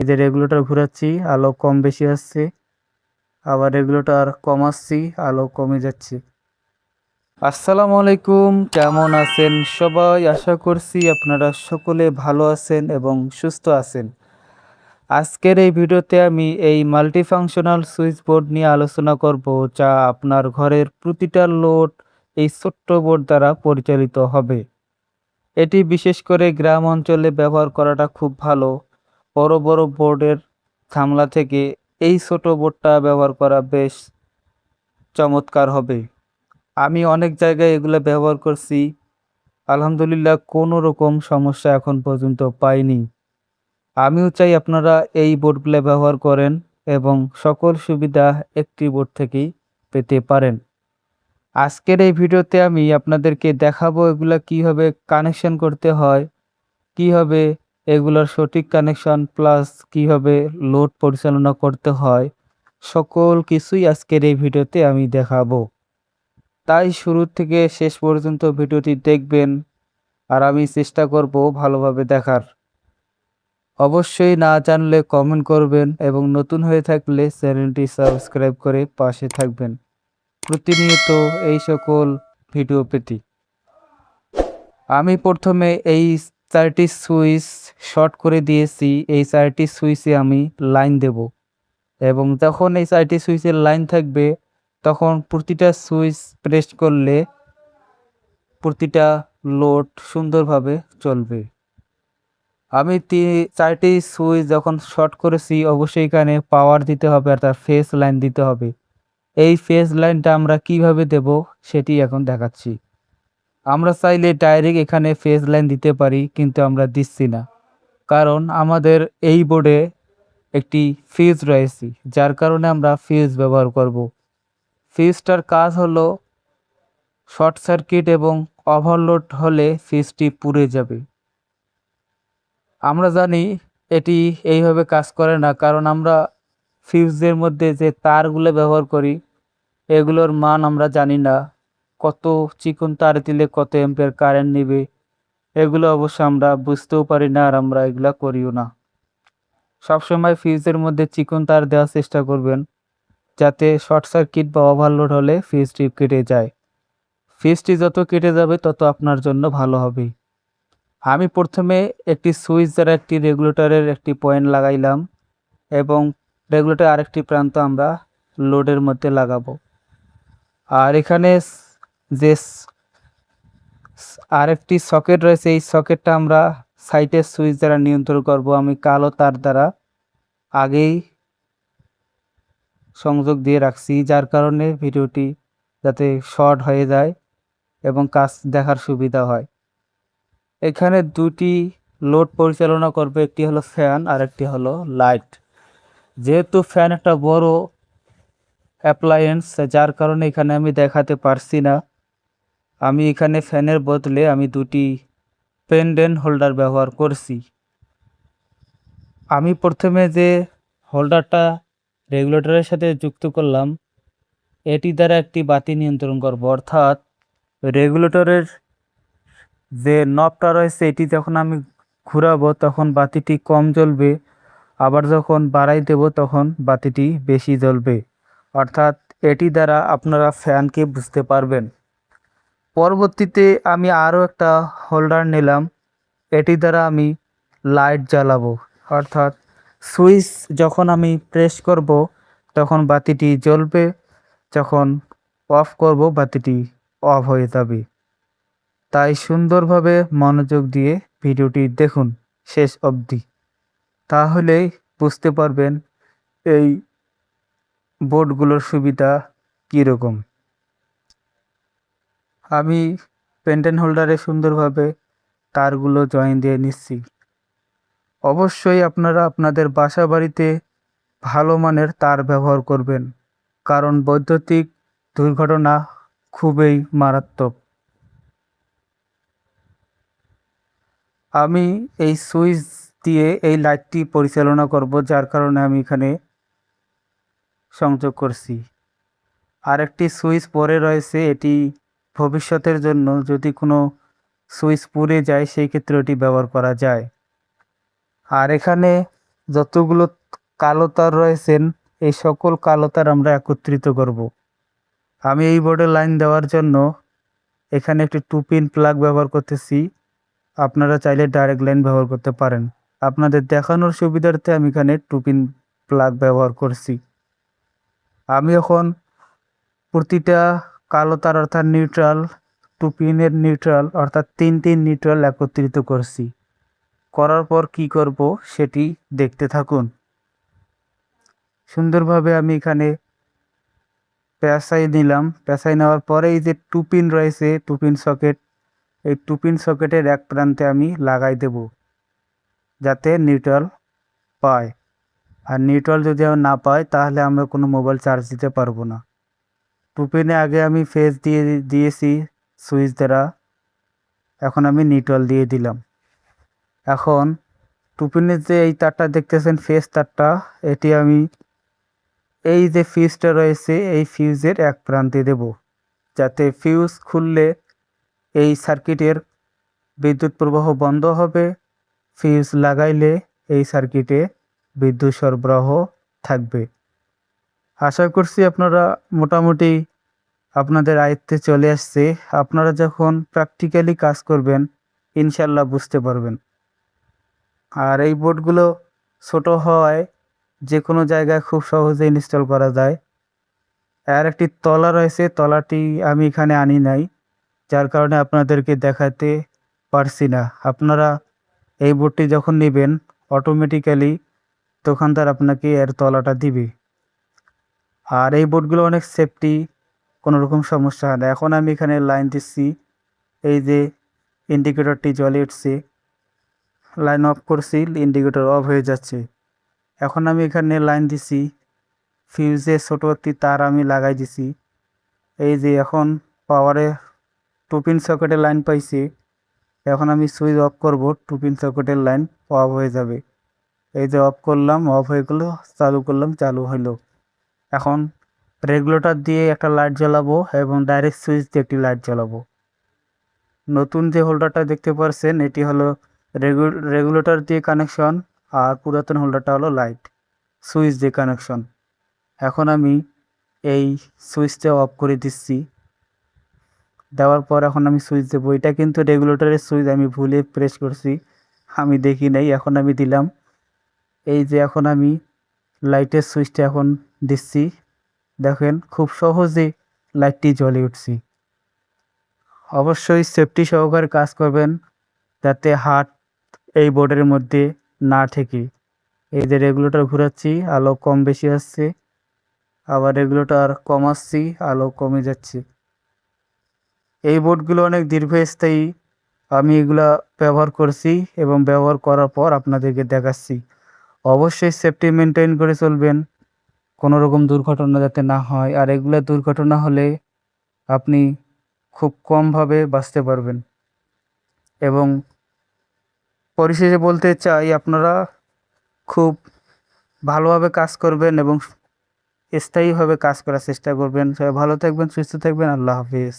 এই যে রেগুলেটর ঘোরাচ্ছি, আলো কম বেশি আসছে, আবার রেগুলেটর কমাচ্ছি, আলো কমে যাচ্ছে। আসসালামু আলাইকুম, কেমন আছেন সবাই? আশা করছি আপনারা সকলে ভালো আছেন এবং সুস্থ আছেন। আজকের এই ভিডিওতে আমি এই মাল্টিফাংশনাল সুইচ বোর্ড নিয়ে আলোচনা করব, যা আপনার ঘরের প্রতিটা লোড এই ছোট্ট বোর্ড দ্বারা পরিচালিত হবে। এটি বিশেষ করে গ্রাম অঞ্চলে ব্যবহার করাটা খুব ভালো। বড় বড় বোর্ডের ঝামেলা থেকে এই ছোট বোর্ডটা ব্যবহার করা বেশ চমৎকার হবে। আমি অনেক জায়গায় এগুলো ব্যবহার করছি, আলহামদুলিল্লাহ কোনো রকম সমস্যা এখন পর্যন্ত পাইনি। আমিও চাই আপনারা এই বোর্ডগুলো ব্যবহার করেন এবং সকল সুবিধা একটি বোর্ড থেকেই পেতে পারেন। আজকের এই ভিডিওতে আমি আপনাদেরকে দেখাবো এগুলা কিভাবে কানেকশন করতে হয়, কিভাবে এগুলোর সঠিক কানেকশন প্লাস কিভাবে লোড পরিচালনা করতে হয়, সকল কিছুই আজকের এই ভিডিওতে আমি দেখাবো। তাই শুরু থেকে শেষ পর্যন্ত ভিডিওটি দেখবেন আর আমি চেষ্টা করব ভালোভাবে দেখার। অবশ্যই না জানলে কমেন্ট করবেন এবং নতুন হয়ে থাকলে চ্যানেলটি সাবস্ক্রাইব করে পাশে থাকবেন প্রতিনিয়ত এই সকল ভিডিও পেতে। আমি প্রথমে এই 4টি সুইচ শর্ট করে দিয়েছি। এই 4টি সুইচে আমি লাইন দেব এবং যখন এই 4টি সুইচের লাইন থাকবে তখন প্রতিটা সুইচ প্রেস করলে প্রতিটা লোড সুন্দরভাবে চলবে। আমি 4টি সুইচ যখন শর্ট করেছি অবশ্যই এখানে পাওয়ার দিতে হবে আর তার ফেজ লাইন দিতে হবে। এই ফেজ লাইনটা আমরা কিভাবে দেব সেটি এখন দেখাচ্ছি। আমরা চাইলে ডাইরেক্ট এখানে ফেজ লাইন দিতে পারি, কিন্তু আমরা দিচ্ছি না, কারণ আমাদের এই বোর্ডে একটি ফিউজ রয়েছে, যার কারণে আমরা ফিউজ ব্যবহার করব। ফিউজটার কাজ হলো শর্ট সার্কিট এবং ওভারলোড হলে ফিউজটি পুড়ে যাবে। আমরা জানি এটি এইভাবে কাজ করে না, কারণ আমরা ফিউজের মধ্যে যে তারগুলো ব্যবহার করি এগুলোর মান আমরা জানি না, কত চিকন তার দিলে কত অ্যাম্পিয়ার কারেন্ট নেবে এগুলো অবশ্য আমরা বুঝতেও পারি না, আর আমরা এগুলা করিও না। সবসময় ফিউজের মধ্যে চিকন তার দেওয়ার চেষ্টা করবেন, যাতে শর্ট সার্কিট বা ওভারলোড হলে ফিউজটি কেটে যায়। ফিউজটি যত কেটে যাবে তত আপনার জন্য ভালো হবে। আমি প্রথমে একটি সুইচ দ্বারা একটি রেগুলেটরের একটি পয়েন্ট লাগাইলাম এবং রেগুলেটরের আরেকটি প্রান্ত আমরা লোডের মধ্যে লাগাবো। আর এখানে যে আরেকটি সকেট রয়েছে এই সকেটটা আমরা সাইটের সুইচ দ্বারা নিয়ন্ত্রণ করব। আমি কালো তার দ্বারা আগেই সংযোগ দিয়ে রাখছি, যার কারণে ভিডিওটি যাতে শর্ট হয়ে যায় এবং কাজ দেখার সুবিধা হয়। এখানে দুটি লোড পরিচালনা করবে, একটি হলো ফ্যান আর একটি হলো লাইট। যেহেতু ফ্যান একটা বড় অ্যাপ্লায়েন্স, যার কারণে এখানে আমি দেখাতে পারছি না। আমি এখানে ফ্যানের বদলে আমি দুটি পেন্ডেন্ট হোল্ডার ব্যবহার করছি। আমি প্রথমে যে হোল্ডারটা রেগুলেটরের সাথে যুক্ত করলাম এটি দ্বারা একটি বাতি নিয়ন্ত্রণ করব, অর্থাৎ রেগুলেটরের যে নবটা রয়েছে এটি যখন আমি ঘুরাবো তখন বাতিটি কম জ্বলবে, আবার যখন বাড়াই দেব তখন বাতিটি বেশি জ্বলবে। অর্থাৎ এটি দ্বারা আপনারা ফ্যানকে বুঝতে পারবেন। পরবর্তীতে আমি আরও একটা হোল্ডার নিলাম, এটি দ্বারা আমি লাইট জ্বালাবো, অর্থাৎ সুইচ যখন আমি প্রেস করব তখন বাতিটি জ্বলবে, যখন অফ করব বাতিটি অফ হয়ে যাবে। তাই সুন্দরভাবে মনোযোগ দিয়ে ভিডিওটি দেখুন শেষ অবধি, তাহলেই বুঝতে পারবেন এই বোর্ডগুলোর সুবিধা কীরকম। আমি পেন্ডেন্ট হোল্ডারে সুন্দরভাবে তারগুলো জয়েন দিয়ে নিচ্ছি। অবশ্যই আপনারা আপনাদের বাসা বাড়িতে ভালো মানের তার ব্যবহার করবেন, কারণ বৈদ্যুতিক দুর্ঘটনা খুবই মারাত্মক। আমি এই সুইচ দিয়ে এই লাইটটি পরিচালনা করব, যার কারণে আমি এখানে সংযোগ করছি। আরেকটি সুইচ পরে রয়েছে, এটি ভবিষ্যতের জন্য যদি কোনো সুইচ পুড়ে যায় সেই ক্ষেত্রে এটি ব্যবহার করা যায়। আর এখানে যতগুলো কালো তার রয়েছেন এই সকল কালো তার আমরা একত্রিত করব। আমি এই বোর্ডে লাইন দেওয়ার জন্য এখানে একটি 2 পিন প্লাগ ব্যবহার করতেছি। আপনারা চাইলে ডাইরেক্ট লাইন ব্যবহার করতে পারেন। আপনাদের দেখানোর সুবিধার্থে আমি এখানে 2 পিন প্লাগ ব্যবহার করছি। আমি এখন প্রতিটা কালো তার অর্থাৎ নিউট্রাল 2 পিনের নিউট্রাল অর্থাৎ 3টি নিউট্রাল একত্রিত করছি। করার পর কি করব সেটি দেখতে থাকুন। সুন্দরভাবে আমি এখানে পেঁচাই নিলাম। পেঁচাই নেওয়ার পরে এই যে 2 পিন রয়েছে 2 পিন সকেট, এই 2 পিন সকেটের এক প্রান্তে আমি লাগাই দেব যাতে নিউট্রাল পায়। আর নিউট্রাল যদি আমি না পাই তাহলে আমরা কোনো মোবাইল চার্জ দিতে পারবো না। 2 পিনে আগে আমি ফেজ দিয়েছি সুইচ দ্বারা, এখন আমি নিউট্রাল দিয়ে দিলাম। এখন 2 পিনের যে এই তারটা দেখতেছেন ফেজ তারটা, এটি আমি এই যে ফিউজটা রয়েছে এই ফিউজের এক প্রান্তে দেব যাতে ফিউজ খুললে এই সার্কিটের বিদ্যুৎ প্রবাহ বন্ধ হবে। ফিউজ লাগাইলে এই সার্কিটে বিদ্যুৎ সরবরাহ থাকবে। আশা করছি আপনারা মোটামুটি আপনাদের আয়ত্তে চলে আসছে। আপনারা যখন প্র্যাকটিক্যালি কাজ করবেন ইনশাল্লাহ বুঝতে পারবেন। আর এই বোর্ডগুলো ছোট হওয়ায় যে কোনো জায়গায় খুব সহজে ইনস্টল করা যায়। আর একটি তলা রয়েছে, তলাটি আমি এখানে আনি নাই, যার কারণে আপনাদেরকে দেখাতে পারছি না। আপনারা এই বোর্ডটি যখন নেবেন অটোমেটিক্যালি দোকানদার আপনাকে এর তলাটা দিবে। আর এই বোর্ডগুলো অনেক সেফটি, কোনো রকম সমস্যা হয় না। এখন আমি এখানে লাইন দিচ্ছি, এই যে ইন্ডিকেটরটি জ্বলে উঠছে, লাইন অফ করছি, ইন্ডিকেটর অফ হয়ে যাচ্ছে। এখন আমি এখানে লাইন দিছি, ফিউজে ছোটো একটি তার আমি লাগাই দিছি। এই যে এখন পাওয়ারে 2 পিন সকেটের লাইন পাইছি। এখন আমি সুইচ অফ করব, 2 পিন সকেটের লাইন অফ হয়ে যাবে। এই যে অফ করলাম, অফ হয়ে গেলো, চালু করলাম, চালু হলো। এখন রেগুলেটর দিয়ে একটা লাইট জ্বালাবো এবং ডাইরেক্ট সুইচ দিয়ে একটি লাইট জ্বালাবো। নতুন যে হোল্ডারটা দেখতে পাচ্ছেন এটি হলো রেগুলেটর দিয়ে কানেকশন, আর পুরাতন হোল্ডারটা হলো লাইট সুইচ দিয়ে কানেকশন। এখন আমি এই সুইচটা অফ করে দিচ্ছি। দেওয়ার পর এখন আমি সুইচ দেবো। এটা কিন্তু রেগুলেটরের সুইচ, আমি ভুলে প্রেস করছি, আমি দেখি নাই, এখন আমি দিলাম। এই যে এখন আমি লাইটের সুইচটা এখন দিচ্ছি, দেখেন খুব সহজে লাইটটি জ্বলে উঠছে। অবশ্যই সেফটি সহকারে কাজ করবেন যাতে হাত এই বোর্ডের মধ্যে না ঠেকে। এই যে রেগুলেটর ঘোরাচ্ছি, আলো কম বেশি আসছে, আবার রেগুলেটর কমাচ্ছি, আলো কমে যাচ্ছে। এই বোর্ডগুলো অনেক দীর্ঘস্থায়ী, আমি এগুলা ব্যবহার করছি এবং ব্যবহার করার পর আপনাদেরকে দেখাচ্ছি। অবশ্যই সেফটি মেনটেন করে চলবেন, কোনো রকম দুর্ঘটনা যাতে না হয়। আর এগুলা দুর্ঘটনা হলে আপনি খুব কমভাবে বাঁচতে পারবেন। এবং পরিশেষে বলতে চাই আপনারা খুব ভালোভাবে কাজ করবেন এবং স্থায়ীভাবে কাজ করার চেষ্টা করবেন। সবাই ভালো থাকবেন, সুস্থ থাকবেন। আল্লাহ হাফিজ।